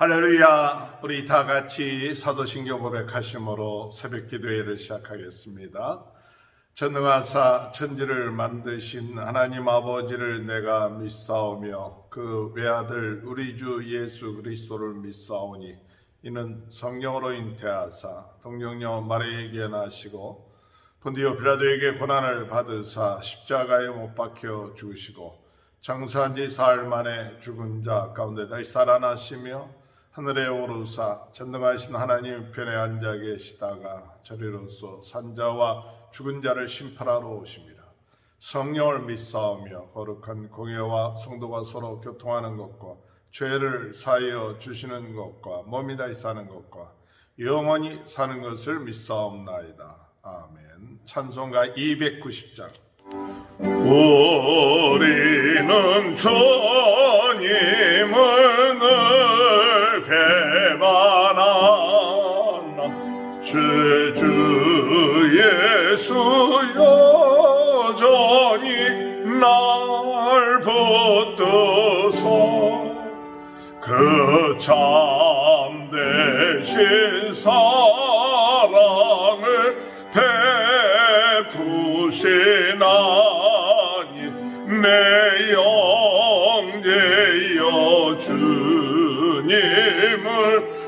할렐루야. 우리 다 같이 사도신경 고백하심으로 새벽 기도회를 시작하겠습니다. 전능하사 천지를 만드신 하나님 아버지를 내가 믿사오며 그 외아들 우리 주 예수 그리스도를 믿사오니 이는 성령으로 잉태하사 동정녀 마리아에게 나시고 본디오 빌라도에게 고난을 받으사 십자가에 못 박혀 죽으시고 장사한 지 사흘 만에 죽은 자 가운데 다시 살아나시며 하늘에 오르사 전능하신 하나님 편에 앉아 계시다가 저리로서 산자와 죽은 자를 심판하러 오십니다. 성령을 믿사오며 거룩한 공예와 성도가 서로 교통하는 것과 죄를 사하여 주시는 것과 몸이 다시 사는 것과 영원히 사는 것을 믿사옵나이다. 아멘. 찬송가 290장. 우리는 주님을 늘 배반하나 주 예수 여전히 날 붙드소 그 참되신 사랑을 베푸시나니 내 영제여 주님을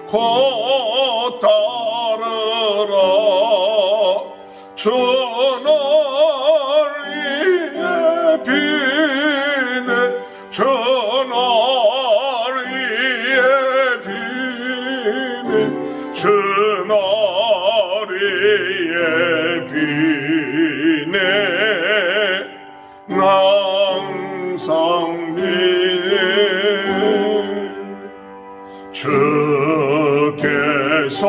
곧 따르라 주 날 위해 비네 주 날 위해 비네 주 날 위해 비네 항상 비네 주께서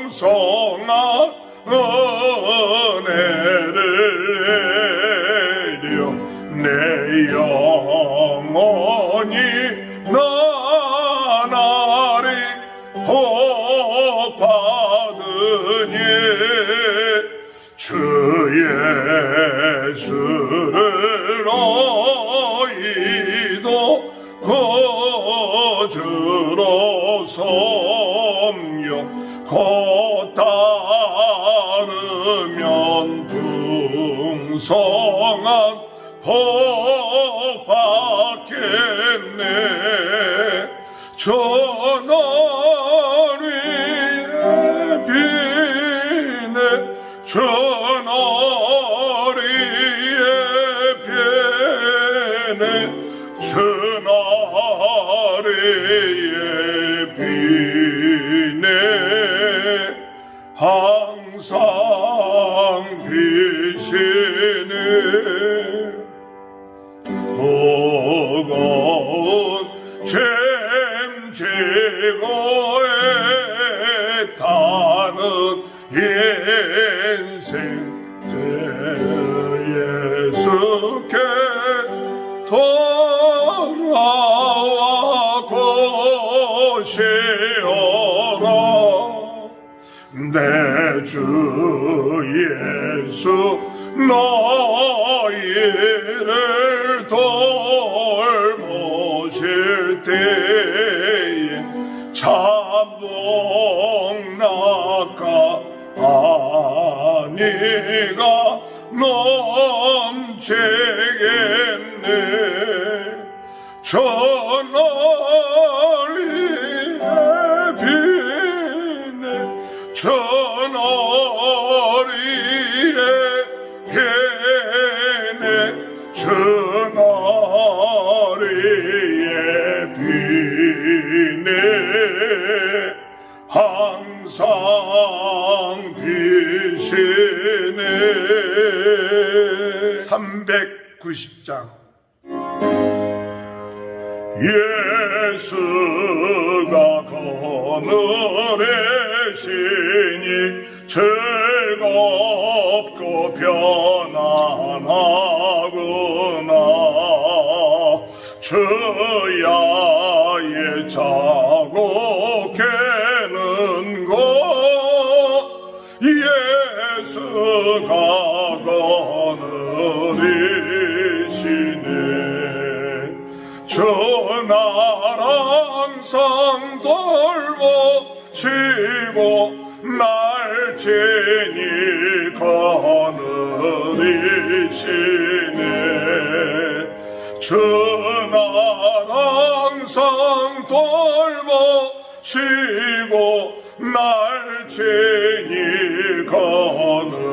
풍성한 은혜를 내려 내 영혼이 나날이 복받으니 주 예수를 너희도 거주로 섬겨 곧 따르면 풍성한 복 받겠네 저 날 위해 비네 저 날 위해 비네 저 날 위해 비네 항상 비시네 무거운 짐지고 애타는 인생 제 예수께 돌아와 고시오라 내 주 예수 너희를 돌보실 때에 참복 낙가 아니가 넘치겠네 저 날 위해 비네 저 날 위해 비네 저 날 위해 비네 항상 비시네 390장 예수가 그늘에 시니 즐겁고 편안하구나 주야의 자곡해는 것 예수가 그늘이시네 저 나랑 항상 돌보시고 날 지니 거느리시네. 주날 항상 돌보시고 날 지니 거느리시네.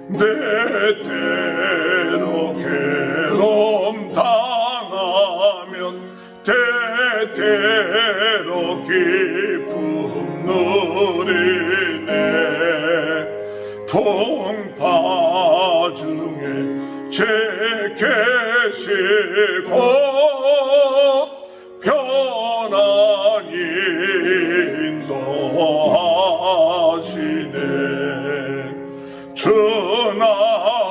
내 때로 괴로움 당하면 때때로 기쁨 누리네. 동파 중에 제 계시고 편안히 인도하시네. 주날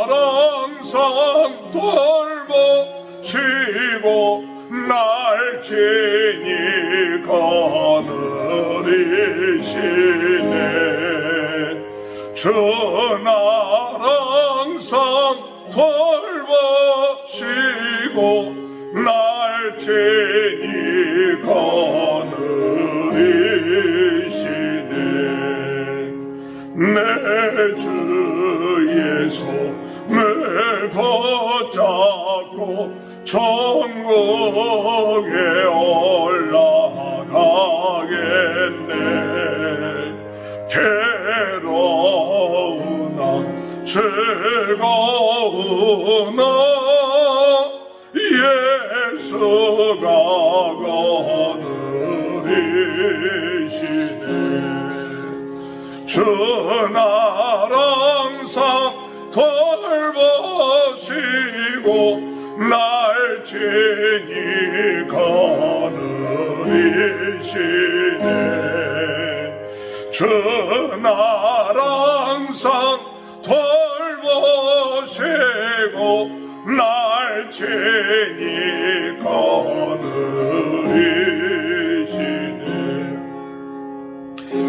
항상 돌보시고 날 지니 거느리시네. 주날 항상 돌보시고 날 지니 거느리시네. 내 주의 손을 붙잡고 천국에 올라가겠네. 괴로우나 즐거우나 예수가 거느리시네. 주날 항상 돌보시고 날 지니 거느리시네. 주날 항상 돌보시고 날 지니 거느리시네.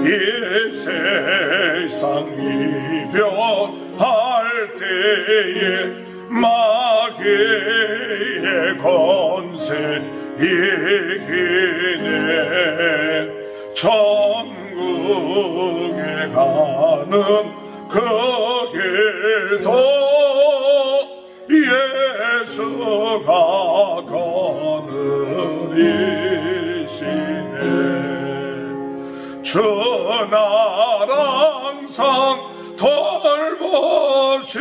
이 세상 이별할 때에 마귀의 권세 이기네. 천국에 가는 그 길도 예수가 거느리시네. 주날 항상 돌보시고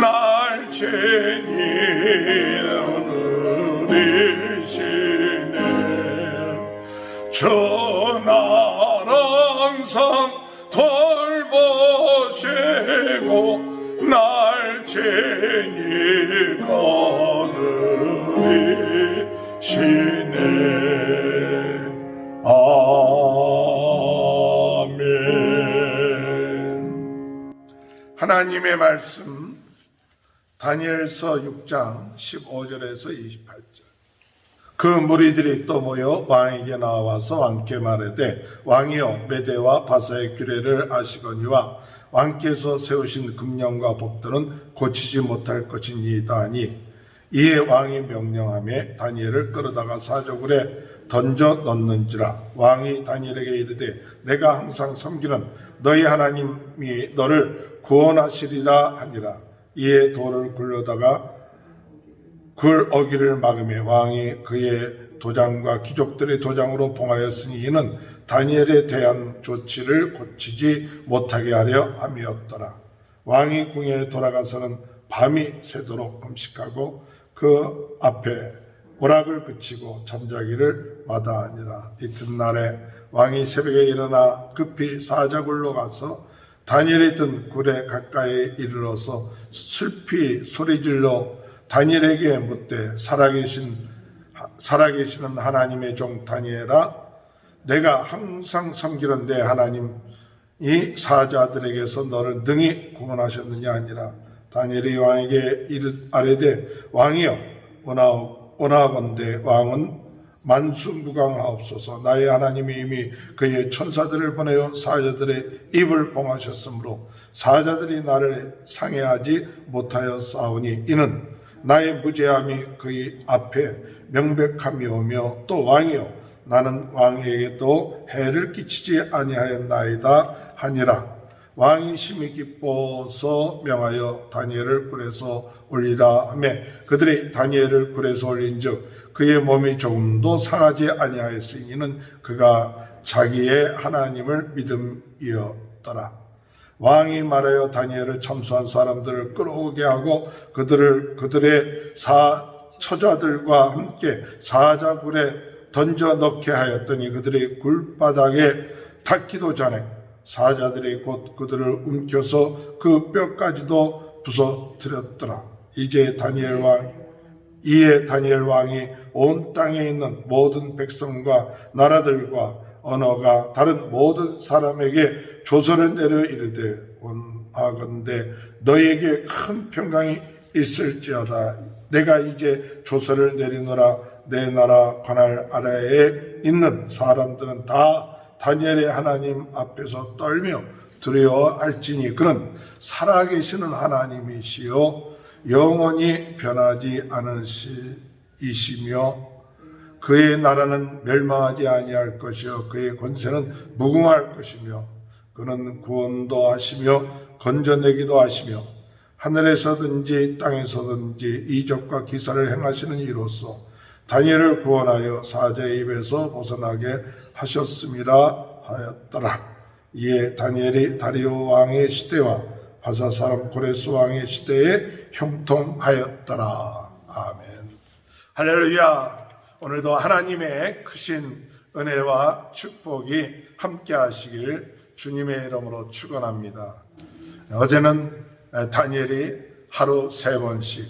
날 지니 거느리시네. 주날 항상 돌보시고 날 지니 거느리시네. 아멘. 하나님의 말씀 다니엘서 6장 15절에서 28절. 그 무리들이 또 모여 왕에게 나와서 왕께 말하되 왕이여 메대와 바사의 규례를 아시거니와 왕께서 세우신 금령과 법들은 고치지 못할 것이니이다 하니 이에 왕이 명령하며 다니엘을 끌어다가 사저굴에 던져 넣는지라. 왕이 다니엘에게 이르되 내가 항상 섬기는 너희 하나님이 너를 구원하시리라 하니라. 이에 돌을 굴려다가 굴 어기를 막으며 왕이 그의 도장과 귀족들의 도장으로 봉하였으니 이는 다니엘에 대한 조치를 고치지 못하게 하려 함이었더라. 왕이 궁에 돌아가서는 밤이 새도록 금식하고 그 앞에 오락을 그치고 잠자기를 마다하니라. 이튿날에 왕이 새벽에 일어나 급히 사자굴로 가서 다니엘이 있던 굴에 가까이 이르러서 슬피 소리질러 다니엘에게 묻되 살아계시는 하나님의 종 다니엘아, 내가 항상 섬기는 내 하나님이 사자들에게서 너를 능히 구원하셨느냐 하니라. 다니엘이 왕에게 아뢰되 왕이여 원하건대 왕은 만수무강하옵소서. 나의 하나님이 이미 그의 천사들을 보내어 사자들의 입을 봉하셨으므로 사자들이 나를 상해하지 못하여 싸우니 이는 나의 무죄함이 그의 앞에 명백함이 오며 또 왕이요 나는 왕에게도 해를 끼치지 아니하였나이다 하니라. 왕이 심히 기뻐서 명하여 다니엘을 굴에서 올리라 하며 그들이 다니엘을 굴에서 올린즉 그의 몸이 조금도 상하지 아니하였으니 이는 그가 자기의 하나님을 믿음이었더라. 왕이 말하여 다니엘을 참수한 사람들을 끌어오게 하고 그들의 처자들과 함께 사자굴에 던져 넣게 하였더니 그들이 굴바닥에 닿기도 전에 사자들이 곧 그들을 움켜서 그 뼈까지도 부서뜨렸더라. 이에 다니엘 왕이 온 땅에 있는 모든 백성과 나라들과 언어가 다른 모든 사람에게 조서를 내려 이르되 원하건대 너희에게 큰 평강이 있을지어다. 내가 이제 조서를 내리노라. 내 나라 관할 아래에 있는 사람들은 다 다니엘의 하나님 앞에서 떨며 두려워할지니 그는 살아계시는 하나님이시요 영원히 변하지 않으시이시며 그의 나라는 멸망하지 아니할 것이요 그의 권세는 무궁할 것이며 그는 구원도 하시며 건져내기도 하시며 하늘에서든지 땅에서든지 이적과 기사를 행하시는 이로써 다니엘을 구원하여 사자의 입에서 벗어나게 하셨음이라 하였더라. 이에 다니엘이 다리오 왕의 시대와 바사 사람 고레스 왕의 시대에 형통하였더라. 아멘. 할렐루야. 오늘도 하나님의 크신 은혜와 축복이 함께 하시길 주님의 이름으로 축원합니다. 어제는 다니엘이 하루 3번씩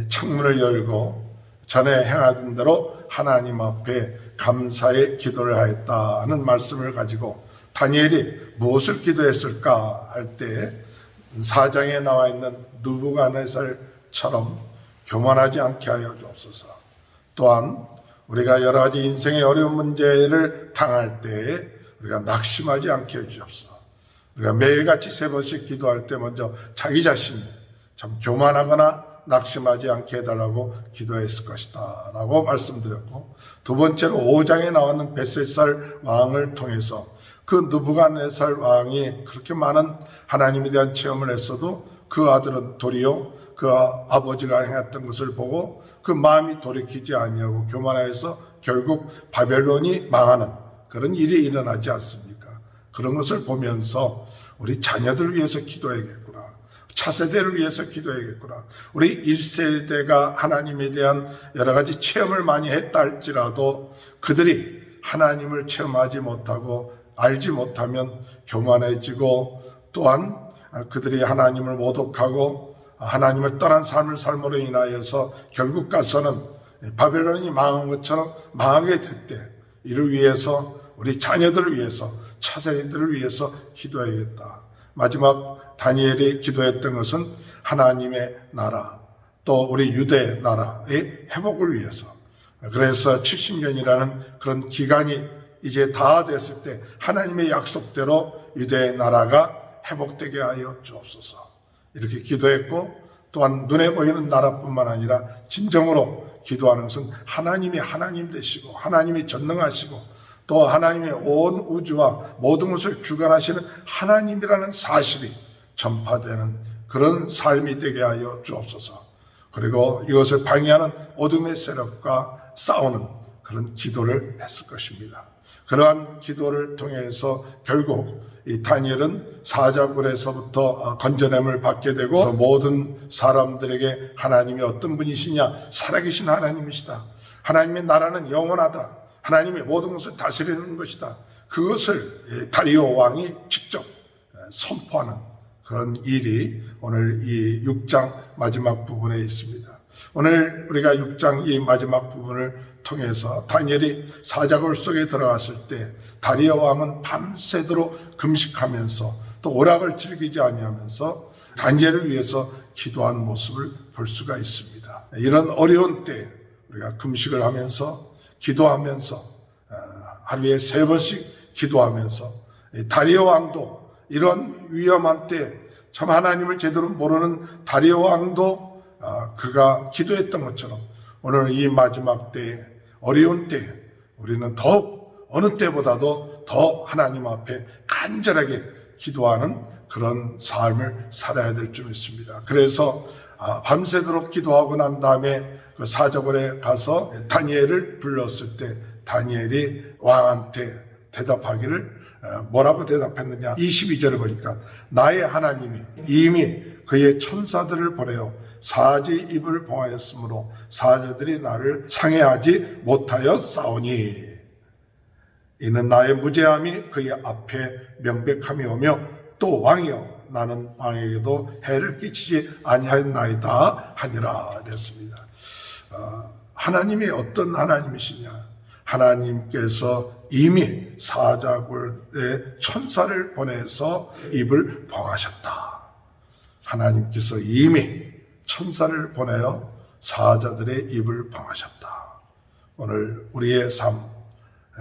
창문을 열고 전에 행하던 대로 하나님 앞에 감사의 기도를 하였다 하는 말씀을 가지고 다니엘이 무엇을 기도했을까 할 때 4장에 나와 있는 느부갓네살처럼 교만하지 않게 하여 주옵소서. 또한 우리가 여러 가지 인생의 어려운 문제를 당할 때 우리가 낙심하지 않게 해주옵소서. 우리가 매일같이 3번씩 기도할 때 먼저 자기 자신이 참 교만하거나 낙심하지 않게 해달라고 기도했을 것이다 라고 말씀드렸고, 두 번째로 5장에 나왔는 벳셋살 왕을 통해서 그 느부갓네살 왕이 그렇게 많은 하나님에 대한 체험을 했어도 그 아들은 도리어 그 아버지가 행했던 것을 보고 그 마음이 돌이키지 아니하고 교만하여서 결국 바벨론이 망하는 그런 일이 일어나지 않습니까? 그런 것을 보면서 우리 자녀들을 위해서 기도해야겠구나. 차세대를 위해서 기도해야겠구나. 우리 1세대가 하나님에 대한 여러 가지 체험을 많이 했다 할지라도 그들이 하나님을 체험하지 못하고 알지 못하면 교만해지고, 또한 그들이 하나님을 모독하고 하나님을 떠난 삶을 삶으로 인하여서 결국 가서는 바벨론이 망한 것처럼 망하게 될 때, 이를 위해서 우리 자녀들을 위해서 차세대들을 위해서 기도해야겠다. 마지막 다니엘이 기도했던 것은 하나님의 나라, 또 우리 유대 나라의 회복을 위해서. 그래서 70년이라는 그런 기간이 이제 다 됐을 때 하나님의 약속대로 유대 나라가 회복되게 하여 주옵소서. 이렇게 기도했고, 또한 눈에 보이는 나라뿐만 아니라 진정으로 기도하는 것은 하나님이 하나님 되시고 하나님이 전능하시고 또 하나님의 온 우주와 모든 것을 주관하시는 하나님이라는 사실이 전파되는 그런 삶이 되게 하여 주옵소서. 그리고 이것을 방해하는 어둠의 세력과 싸우는 그런 기도를 했을 것입니다. 그러한 기도를 통해서 결국 이 다니엘은 사자굴에서부터 건져냄을 받게 되고, 모든 사람들에게 하나님이 어떤 분이시냐, 살아계신 하나님이시다. 하나님의 나라는 영원하다. 하나님이 모든 것을 다스리는 것이다. 그것을 다리오 왕이 직접 선포하는 그런 일이 오늘 이 6장 마지막 부분에 있습니다. 오늘 우리가 6장 이 마지막 부분을 통해서 다니엘이 사자굴 속에 들어갔을 때 다리오 왕은 밤새도록 금식하면서 또 오락을 즐기지 아니하면서 다니엘을 위해서 기도한 모습을 볼 수가 있습니다. 이런 어려운 때 우리가 금식을 하면서 기도하면서 하루에 3번씩 기도하면서, 다리오 왕도 이런 위험한 때 참 하나님을 제대로 모르는 다리오 왕도 그가 기도했던 것처럼 오늘 이 마지막 때에 어려운 때에 우리는 더욱 어느 때보다도 더 하나님 앞에 간절하게 기도하는 그런 삶을 살아야 될 줄 믿습니다. 그래서 밤새도록 기도하고 난 다음에 그 사저골에 가서 다니엘을 불렀을 때 다니엘이 왕한테 대답하기를 뭐라고 대답했느냐, 22절을 보니까 나의 하나님이 이미 그의 천사들을 보내어 사지 입을 봉하였으므로 사자들이 나를 상해하지 못하여 싸우니 이는 나의 무죄함이 그의 앞에 명백함이 오며 또 왕이여 나는 왕에게도 해를 끼치지 아니하였나이다 하니라 그랬습니다. 하나님이 어떤 하나님이시냐, 하나님께서 이미 사자굴에 천사를 보내서 입을 봉하셨다. 하나님께서 이미 천사를 보내어 사자들의 입을 봉하셨다. 오늘 우리의 삶,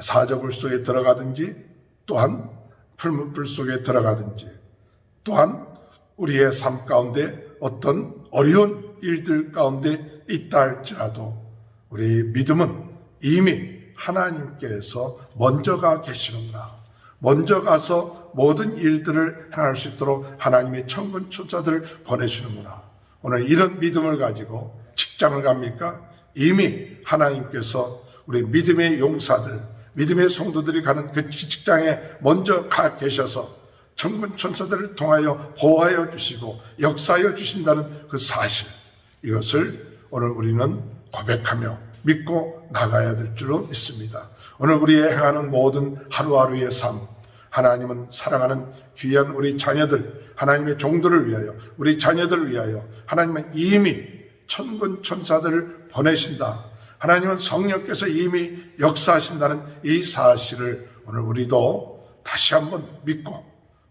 사자굴 속에 들어가든지 또한 풀무불 속에 들어가든지 또한 우리의 삶 가운데 어떤 어려운 일들 가운데 있다 할지라도 우리 믿음은 이미 하나님께서 먼저가 계시는구나, 먼저 가서 모든 일들을 행할 수 있도록 하나님의 천군 천사들을 보내시는구나. 오늘 이런 믿음을 가지고 직장을 갑니까? 이미 하나님께서 우리 믿음의 용사들, 믿음의 성도들이 가는 그 직장에 먼저 가 계셔서 천군 천사들을 통하여 보호하여 주시고 역사하여 주신다는 그 사실, 이것을 오늘 우리는 고백하며 믿고 나가야 될 줄로 믿습니다. 오늘 우리의 행하는 모든 하루하루의 삶, 하나님은 사랑하는 귀한 우리 자녀들, 하나님의 종들을 위하여, 우리 자녀들을 위하여 하나님은 이미 천군 천사들을 보내신다. 하나님은 성령께서 이미 역사하신다는 이 사실을 오늘 우리도 다시 한번 믿고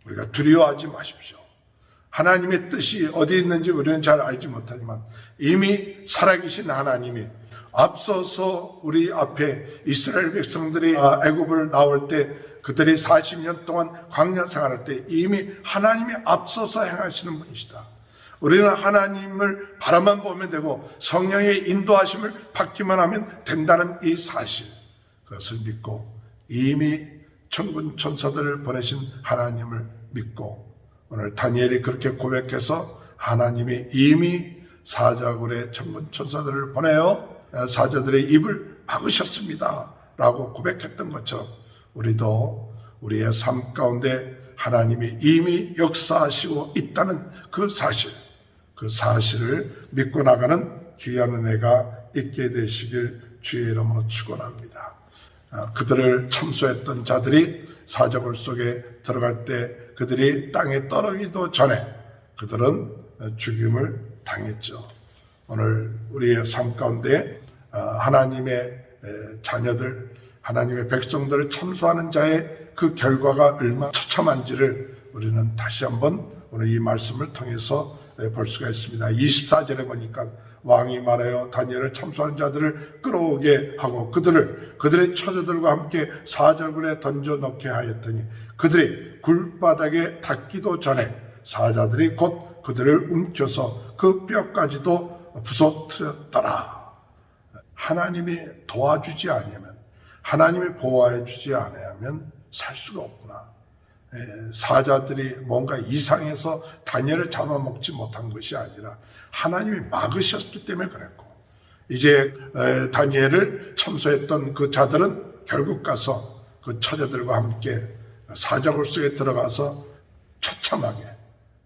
우리가 두려워하지 마십시오. 하나님의 뜻이 어디 있는지 우리는 잘 알지 못하지만 이미 살아계신 하나님이 앞서서 우리 앞에 이스라엘 백성들이 애굽을 나올 때 그들이 40년 동안 광야 생활할 때 이미 하나님이 앞서서 행하시는 분이시다. 우리는 하나님을 바라만 보면 되고 성령의 인도하심을 받기만 하면 된다는 이 사실, 그것을 믿고 이미 천군 천사들을 보내신 하나님을 믿고 오늘 다니엘이 그렇게 고백해서 하나님이 이미 사자굴에 천군 천사들을 보내어 사자들의 입을 막으셨습니다 라고 고백했던 것처럼 우리도 우리의 삶 가운데 하나님이 이미 역사하시고 있다는 그 사실을 믿고 나가는 귀한 은혜가 있게 되시길 주의 이름으로 축원합니다. 그들을 참소했던 자들이 사자굴 속에 들어갈 때 그들이 땅에 떨어지기도 전에 그들은 죽임을 당했죠. 오늘 우리의 삶 가운데 하나님의 자녀들, 하나님의 백성들을 참소하는 자의 그 결과가 얼마나 처참한지를 우리는 다시 한번 오늘 이 말씀을 통해서 볼 수가 있습니다. 24절에 보니까 왕이 말하여 다니엘을 참소하는 자들을 끌어오게 하고 그들의 처자들과 함께 사자굴에 던져 넣게 하였더니 그들이 굴바닥에 닿기도 전에 사자들이 곧 그들을 움켜서 그 뼈까지도 부서뜨렸더라. 하나님이 도와주지 아니하면, 하나님이 보호해 주지 아니하면 살 수가 없구나. 사자들이 뭔가 이상해서 다니엘을 잡아먹지 못한 것이 아니라 하나님이 막으셨기 때문에 그랬고, 이제 다니엘을 참소했던 그 자들은 결국 가서 그 처자들과 함께 사자굴 속에 들어가서 처참하게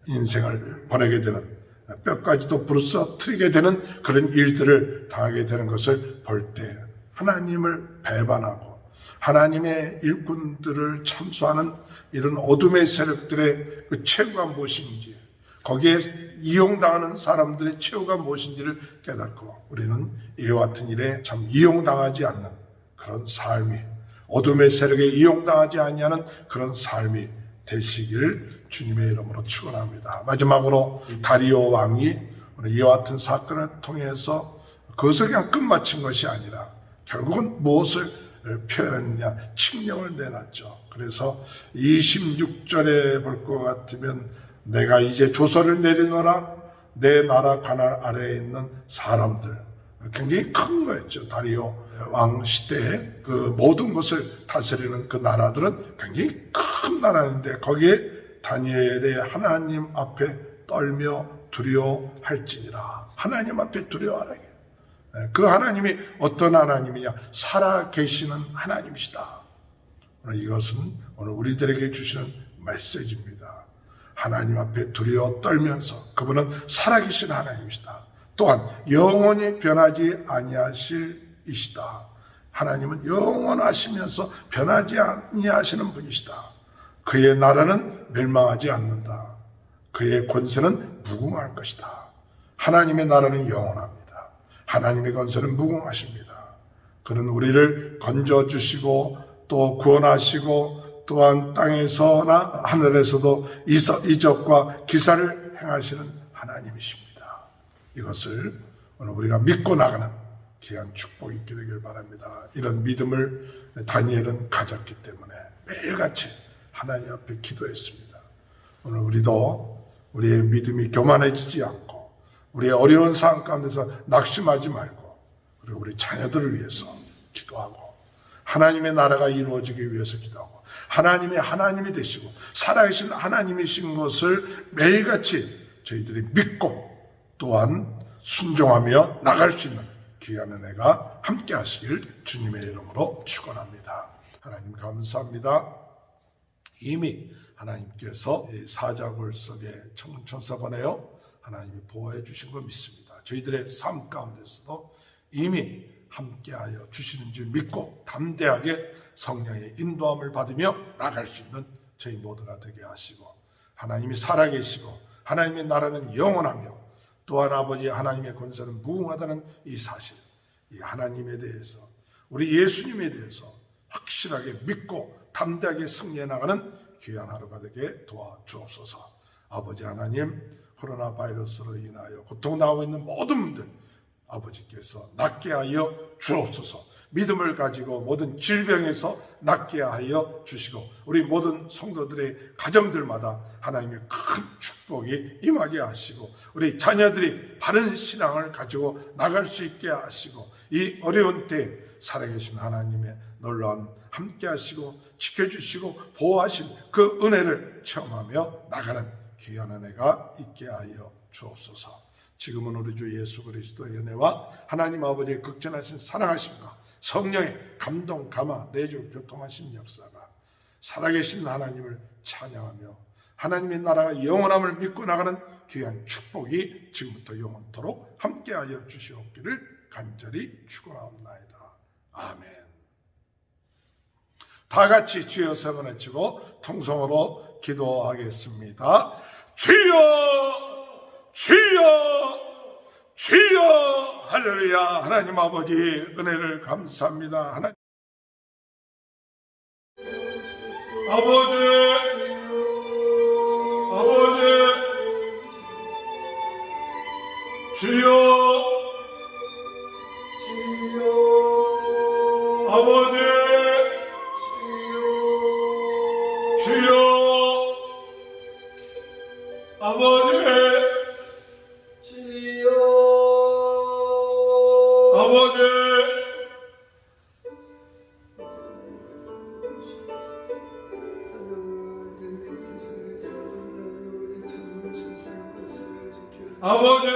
인생을 보내게 되는, 뼈까지도 부서뜨리게 되는 그런 일들을 당하게 되는 것을 볼 때 하나님을 배반하고 하나님의 일꾼들을 참소하는 이런 어둠의 세력들의 그 최후가 무엇인지, 거기에 이용당하는 사람들의 최후가 무엇인지를 깨닫고 우리는 이와 같은 일에 참 이용당하지 않는 그런 삶이, 어둠의 세력에 이용당하지 아니하는 그런 삶이 되시기를 주님의 이름으로 축원합니다. 마지막으로 다리오 왕이 이와 같은 사건을 통해서 그것을 그냥 끝마친 것이 아니라 결국은 무엇을 표현했느냐, 칙령을 내놨죠. 그래서 26절에 볼 것 같으면 내가 이제 조서를 내리노라, 내 나라 관할 아래에 있는 사람들, 굉장히 큰 거였죠. 다리오 왕 시대에 그 모든 것을 다스리는 그 나라들은 굉장히 큰 나라인데, 거기에 다니엘의 하나님 앞에 떨며 두려워할지니라. 하나님 앞에 두려워하라. 그 하나님이 어떤 하나님이냐? 살아계시는 하나님이시다. 이것은 오늘 우리들에게 주시는 메시지입니다. 하나님 앞에 두려워 떨면서 그분은 살아계신 하나님이시다. 또한 영원히 변하지 아니하실 이시다. 하나님은 영원하시면서 변하지 아니하시는 분이시다. 그의 나라는 멸망하지 않는다. 그의 권세는 무궁할 것이다. 하나님의 나라는 영원합니다. 하나님의 권세는 무궁하십니다. 그는 우리를 건져주시고 또 구원하시고 또한 땅에서나 하늘에서도 이적과 기사를 행하시는 하나님이십니다. 이것을 오늘 우리가 믿고 나가는 귀한 축복이 있게 되길 바랍니다. 이런 믿음을 다니엘은 가졌기 때문에 매일같이 하나님 앞에 기도했습니다. 오늘 우리도 우리의 믿음이 교만해지지 않고 우리의 어려운 상황 가운데서 낙심하지 말고, 그리고 우리 자녀들을 위해서 기도하고 하나님의 나라가 이루어지기 위해서 기도하고, 하나님이 되시고 살아계신 하나님이신 것을 매일같이 저희들이 믿고 또한 순종하며 나갈 수 있는 귀한 은혜가 함께 하시길 주님의 이름으로 축원합니다. 하나님 감사합니다. 이미 하나님께서 이 사자굴 속에 천사 보내어 하나님이 보호해 주신 걸 믿습니다. 저희들의 삶 가운데서도 이미 함께하여 주시는 줄 믿고 담대하게 성령의 인도함을 받으며 나갈 수 있는 저희 모두가 되게 하시고, 하나님이 살아계시고 하나님의 나라는 영원하며 또한 아버지 하나님의 권세는 무궁하다는 이 사실, 이 하나님에 대해서, 우리 예수님에 대해서 확실하게 믿고 담대하게 승리해 나가는 귀한 하루가 되게 도와주옵소서. 아버지 하나님, 코로나 바이러스로 인하여 고통당하고 있는 모든 분들 아버지께서 낫게 하여 주옵소서. 믿음을 가지고 모든 질병에서 낫게 하여 주시고, 우리 모든 성도들의 가정들마다 하나님의 큰 축복이 임하게 하시고, 우리 자녀들이 바른 신앙을 가지고 나갈 수 있게 하시고, 이 어려운 때에 살아계신 하나님의 놀라운 함께 하시고 지켜주시고 보호하신 그 은혜를 체험하며 나가는 귀한 은혜가 있게 하여 주옵소서. 지금은 우리 주 예수 그리스도의 은혜와 하나님 아버지의 극진하신 사랑하심과 성령의 감동, 감화, 내주, 교통하신 역사가 살아계신 하나님을 찬양하며 하나님의 나라가 영원함을 믿고 나가는 귀한 축복이 지금부터 영원토록 함께하여 주시옵기를 간절히 축원하옵나이다. 아멘. 다 같이 주여 세 번 외치고 통성으로 기도하겠습니다. 주여, 주여, 주여. 할렐루야. 하나님 아버지 은혜를 감사합니다. 하나님 아버지, 주여, 아버지, 주여, 아버지, 주여, 아버지, 아버지, 아버지,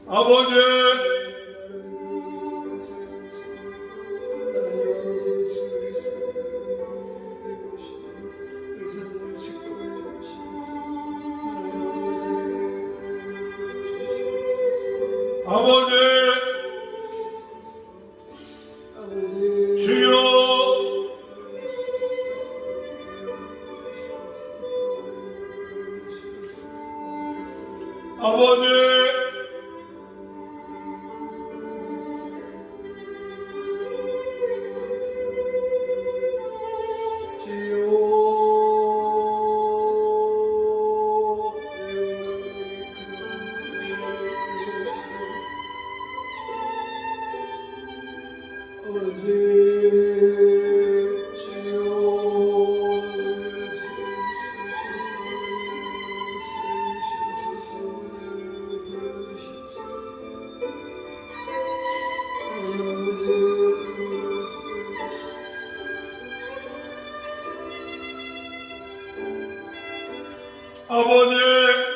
아버지, 주여, 아버지, 주여, 아버님